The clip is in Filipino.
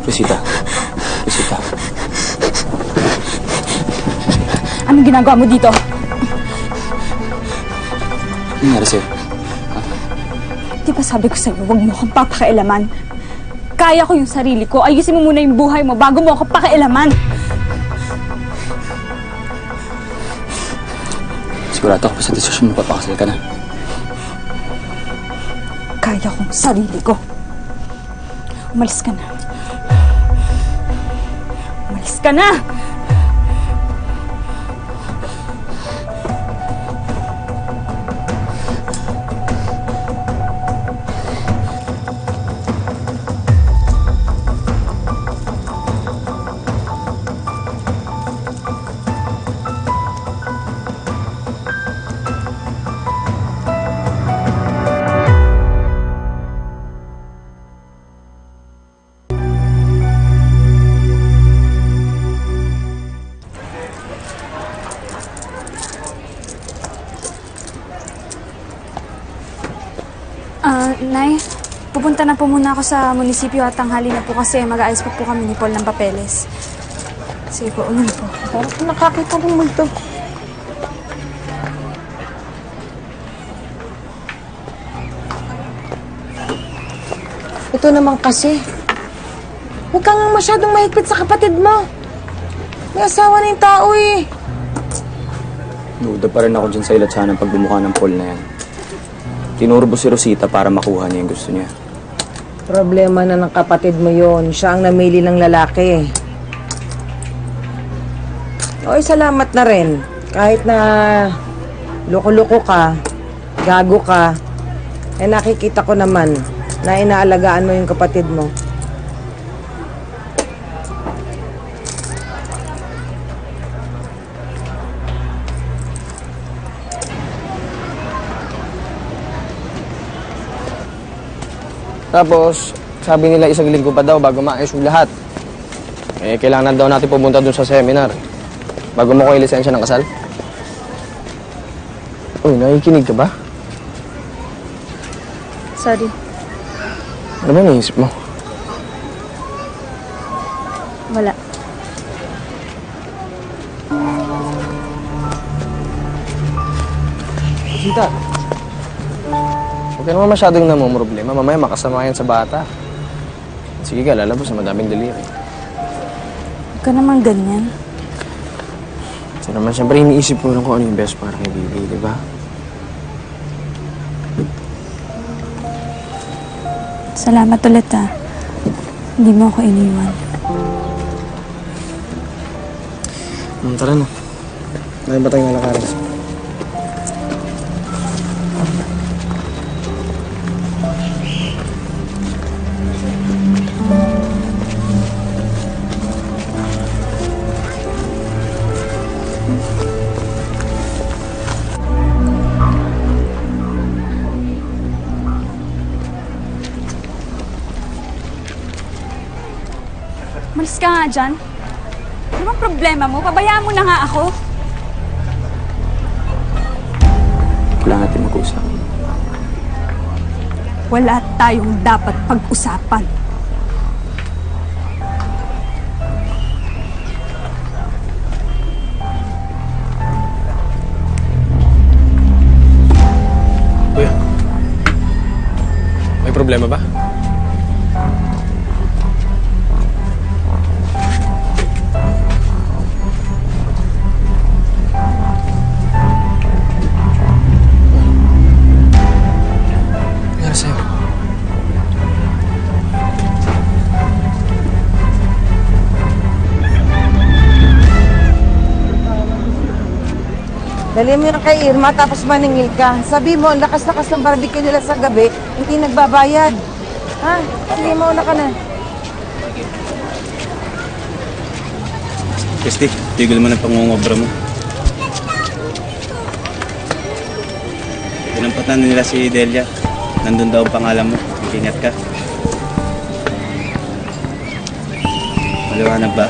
Rosita. Rosita. Anong ginagawa mo dito? Ano nangyari sa'yo? Di ba sabi ko sa'yo, huwag mo akong papakailaman? Kaya ko yung sarili ko. Ayusin mo muna yung buhay mo bago mo ako pakailaman. Sigurado ako pa sa desisyon mo, papakasal ka na. Kaya kong sarili ko. Umalis ka na. Umalis ka na! Nay, pupunta na po muna ako sa munisipyo at tanghali na po kasi mag-aayos pa po kami ni Paul ng papeles. Sige po, ulan po. Parang nakakita ng multo. Ito naman kasi. Huwag kang masyadong mahigpit sa kapatid mo. May asawa na yung tao eh. Nuda pa rin ako dyan sa ilatsahan ng pagbumuka ng Paul na yan. Tinurbo si Rosita para makuha niya yung gusto niya. Problema na ng kapatid mo yon. Siya ang namili ng lalaki. Oy, salamat na rin. Kahit na loko-loko ka, gago ka, eh nakikita ko naman na inaalagaan mo yung kapatid mo. Tapos, sabi nila isang linggo pa daw bago maayos yung lahat. Eh, kailangan daw natin pumunta dun sa seminar. Bago mo ko yung lisensya ng kasal. Uy, nakikinig ka ba? Sorry. Ano ba naisip mo? Wala. Sita. Huwag ka naman masyadong namumroblema. Mamaya makasama yan sa bata. Sige ka, lalabas na madaming daliri. Huwag ka naman ganyan. So naman, siyempre iniisip ko lang kung ano yung best para kay Bibi, di ba? Salamat ulit ah. Hindi mo ako iniwan. Tara na. Dahil ba tayong nalakarin? Malis ka nga dyan. Ano bang problema mo? Pabayaan mo na nga ako. Wala natin mag-uusap. Wala tayong dapat pag-usapan. Kuya, may problema ba? Nangyari sa'yo? Dali mo yan kay Irma tapos maningil ka. Sabi mo, ang lakas-lakas ng barbecue nila sa gabi, hindi nagbabayad. Ha? Sige mo, una ka na. Christy, tigil mo ng pangungobra mo. Pinampatan nila si Delia. Nandun daw ang pangalan mo. Ingat ka. Maliwanag ba?